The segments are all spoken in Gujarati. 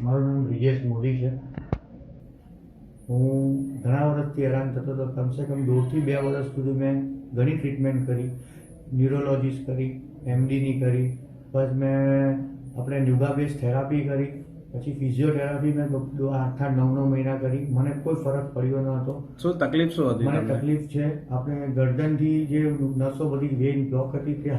મારું નામ બ્રિજેશ મોદી છે. હું ઘણા વર્ષથી હેરાન થતો હતો. કમસે કમ 2 થી 2 વર્ષ સુધી મેં ઘણી ટ્રીટમેન્ટ કરી, ન્યુરોલોજીસ્ટ કરી, MDની કરી, પછી મેં આપણે યોગા બેઝ થેરાપી કરી, પછી ફિઝિયોથેરાપી મેં 8-8, 9-9 મહિના કરી. મને કોઈ ફરક પડ્યો ન હતો. શું તકલીફ શું હતી? મને તકલીફ છે આપણે ગરદનથી જે નસો બધી વેઇન બ્લોક હતી તે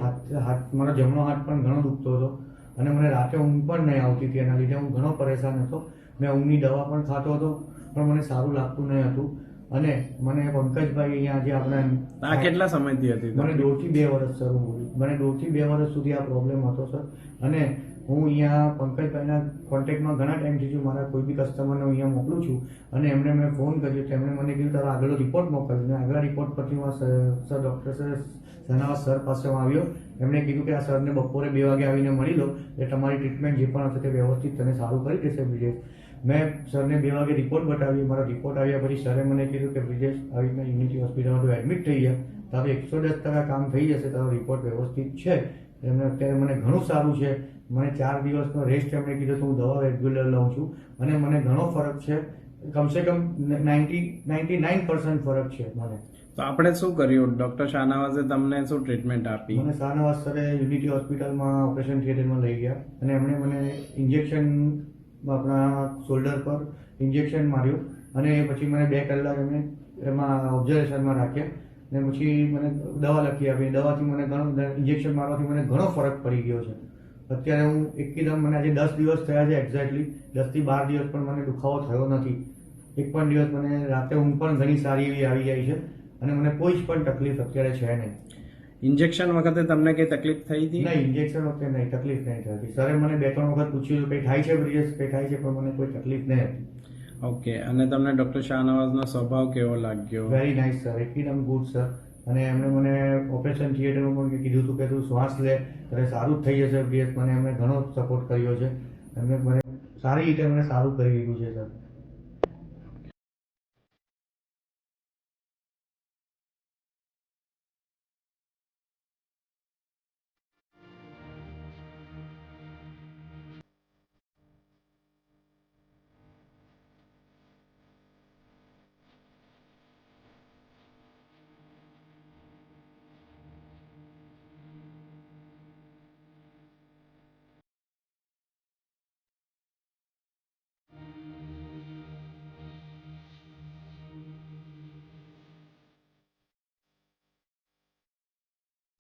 હાથ મારો જમણો હાથ પણ ઘણો દુખતો હતો અને મને રાતે ઊંઘ પણ નહીં આવતી હતી. એના લીધે હું ઘણો પરેશાન હતો. મેં ઊંઘની દવા પણ ખાતો હતો પણ મને સારું લાગતું નહીં હતું. અને મને પંકજભાઈ અહીંયા જે આપણે આ કેટલા સમયથી હતી? મને 2 થી 2 વર્ષ સર મને 2 થી 2 વર્ષ સુધી આ પ્રોબ્લેમ હતો સર. અને હું અહીંયા પંકજભાઈના કોન્ટેક્ટમાં ઘણા ટાઈમથી છું. મારા કોઈ બી કસ્ટમરને હું અહીંયા મોકલું છું અને એમને મેં ફોન કર્યો તો એમણે મને કીધું તારો આગળનો રિપોર્ટ મોકલ્યો. અને આગલા રિપોર્ટ પરથી હું સર ડૉક્ટર સનાવાસ સર પાસે આવ્યો. એમણે કીધું કે આ સરને બપોરે 2 વાગે આવીને મળી લો એટલે તમારી ટ્રીટમેન્ટ જે પણ હશે તે વ્યવસ્થિત તને સારું કરી દેશે બ્રિજેશ. મેં સરને 2 વાગે રિપોર્ટ બતાવ્યો. મારો રિપોર્ટ આવ્યા પછી સરે મને કીધું કે બ્રિજેશ આવી રીતના યુનિટી હોસ્પિટલમાં તું એડમિટ થઈ ગયા, તારું 110% કામ થઈ જશે, તારો રિપોર્ટ વ્યવસ્થિત છે. એમને અત્યારે મને ઘણું સારું છે. મને 4 દિવસનો રેસ્ટ એમણે કીધું તો હું દવા રેગ્યુલર લઉં છું અને મને ઘણો ફરક છે. કમસે કમ 99% ફરક છે મને. તો આપણે શું કર્યું? ડૉક્ટર શાહનવાઝે તમને શું ટ્રીટમેન્ટ આપી? મને શાહનવાઝ સરે યુનિટી હોસ્પિટલમાં ઓપરેશન થિયેટરમાં લઈ ગયા અને એમણે મને ઇન્જેક્શન આપણા શોલ્ડર પર ઇન્જેક્શન માર્યું અને પછી મને 2 કલાક એમણે એમાં ઓબ્ઝર્વેશનમાં રાખ્યા અને પછી મને દવા લખી આપી. દવાથી મને ઘણો ઇન્જેક્શન મારવાથી મને ઘણો ફરક પડી ગયો છે. અત્યારે હું એકદમ મને આજે 10 દિવસ થયા છે એક્ઝેક્ટલી. 10 થી 12 દિવસ પણ મને દુખાવો થયો નથી. એક પણ દિવસ મને રાતે ઊંઘ પણ ઘણી સારી એવી આવી જાય છે અને મને કોઈ જ પણ તકલીફ અત્યારે છે નહીં. ઇન્જેક્શન વખતે તમને કઈ તકલીફ થઈ હતી? નહીં, ઇન્જેક્શન વખતે નહીં, તકલીફ નહીં થતી. સરે મને 2-3 વખત પૂછ્યું કંઈ થાય છે બ્રિજેશ, કંઈ થાય છે, પણ મને કોઈ તકલીફ નહીં હતી. ઓકે. અને તમને ડૉક્ટર શાહનવાઝનો સ્વભાવ કેવો લાગ્યો? વેરી નાઇસ સર, એકદમ ગુડ સર. અને એમણે મને ઓપરેશન થિયેટરમાં પણ કીધું હતું કે તું શ્વાસ લે ત્યારે સારું જ થઈ જશે બ્રિજેશ. મને એમણે ઘણો સપોર્ટ કર્યો છે. એમણે મને સારી રીતે એમણે સારું કરી દીધું છે સર.